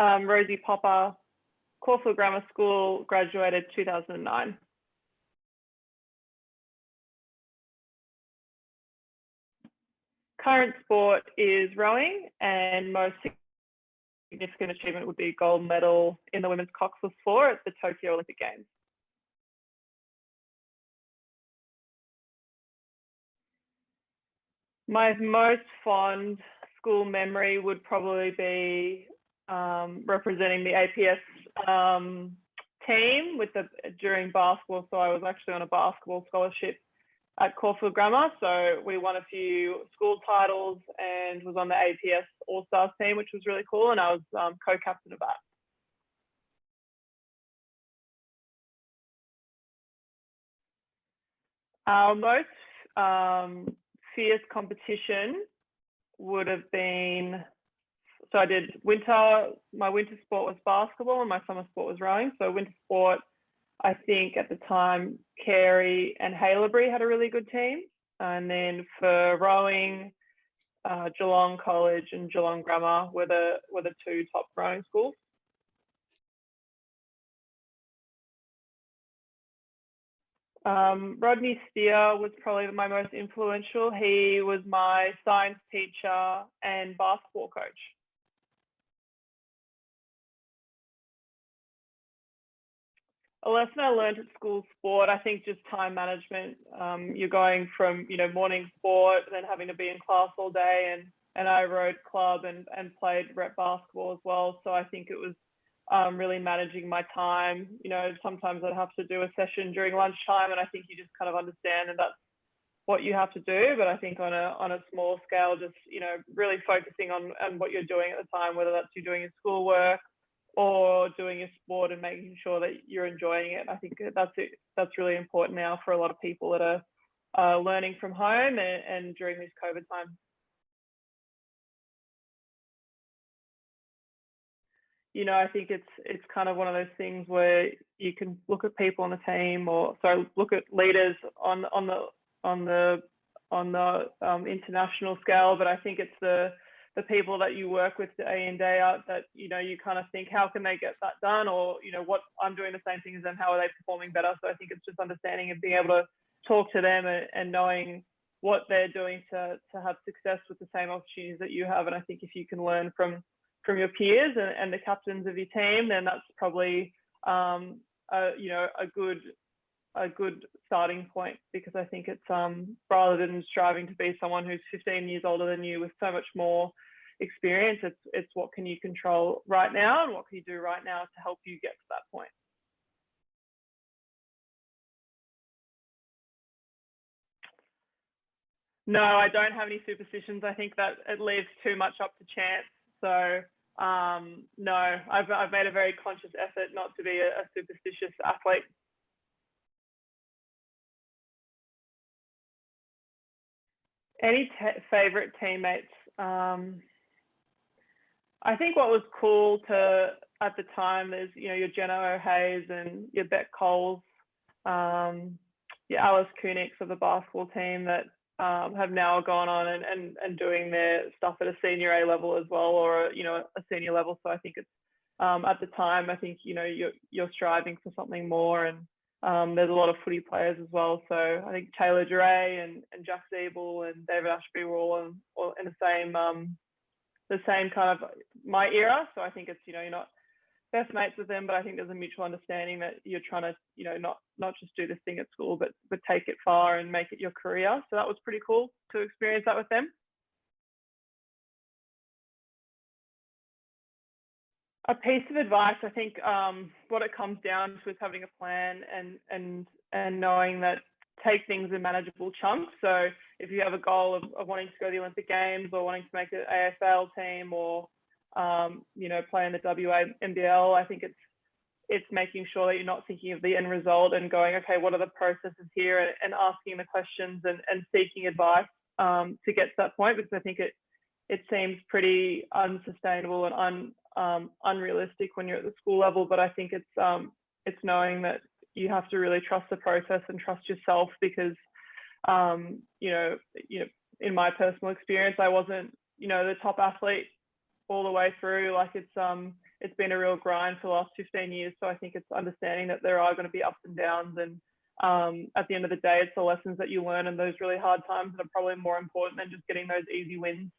Rosie Popa, Caulfield Grammar School, graduated 2009. Current sport is rowing, and most significant achievement would be gold medal in the women's coxless floor at the Tokyo Olympic Games. My most fond school memory would probably be representing the APS team during basketball. So I was actually on a basketball scholarship at Caulfield Grammar. So we won a few school titles and was on the APS All-Stars team, which was really cool. And I was co-captain of that. Our most fierce competition would have been, so I did my winter sport was basketball and my summer sport was rowing. So winter sport, I think at the time, Carey and Haileybury had a really good team. And then for rowing, Geelong College and Geelong Grammar were the two top rowing schools. Rodney Steer was probably my most influential. He was my science teacher and basketball coach. A lesson I learned at school sport, I think just time management. You're going from, morning sport, then having to be in class all day, and I rowed club and played rep basketball as well. So I think it was really managing my time. Sometimes I'd have to do a session during lunchtime, and I think you just kind of understand and that's what you have to do. But I think on a small scale, just really focusing on what you're doing at the time, whether that's you doing your schoolwork or doing your sport and making sure that you're enjoying it. I think that's really important now for a lot of people that are learning from home and during this COVID time. I think it's kind of one of those things where you can look at people on the team, look at leaders on the international scale. But I think it's the people that you work with day in, day out that you kind of think, how can they get that done, or what I'm doing the same thing as them, how are they performing better? So I think it's just understanding and being able to talk to them and knowing what they're doing to have success with the same opportunities that you have. And I think if you can learn from your peers and the captains of your team, then that's probably a good starting point, because I think it's rather than striving to be someone who's 15 years older than you with so much more experience, it's what can you control right now and what can you do right now to help you get to that point. No, I don't have any superstitions. I think that it leaves too much up to chance. So no, I've made a very conscious effort not to be a superstitious athlete. Any favorite teammates? I think what was cool at the time is, your Jenna O'Hays and your Beck Coles, your Alice Kunix of the basketball team that have now gone on and doing their stuff at a senior A level as well, or a senior level. So I think it's at the time, I think you're striving for something more, and there's a lot of footy players as well. So I think Taylor Duray and Jack Zeeble and David Ashby were all in the same kind of my era. So I think it's you're not best mates with them, but I think there's a mutual understanding that you're trying to not just do this thing at school, but take it far and make it your career. So that was pretty cool to experience that with them. A piece of advice, I think what it comes down to is having a plan and knowing that take things in manageable chunks. So if you have a goal of wanting to go to the Olympic Games or wanting to make an AFL team or play in the WNBL, I think it's making sure that you're not thinking of the end result and going, okay, what are the processes here, and asking the questions and seeking advice to get to that point, because I think it seems pretty unsustainable and unrealistic when you're at the school level. But I think it's knowing that you have to really trust the process and trust yourself, because in my personal experience, I wasn't the top athlete all the way through. Like it's been a real grind for the last 15 years. So I think it's understanding that there are going to be ups and downs, and at the end of the day, it's the lessons that you learn in those really hard times that are probably more important than just getting those easy wins.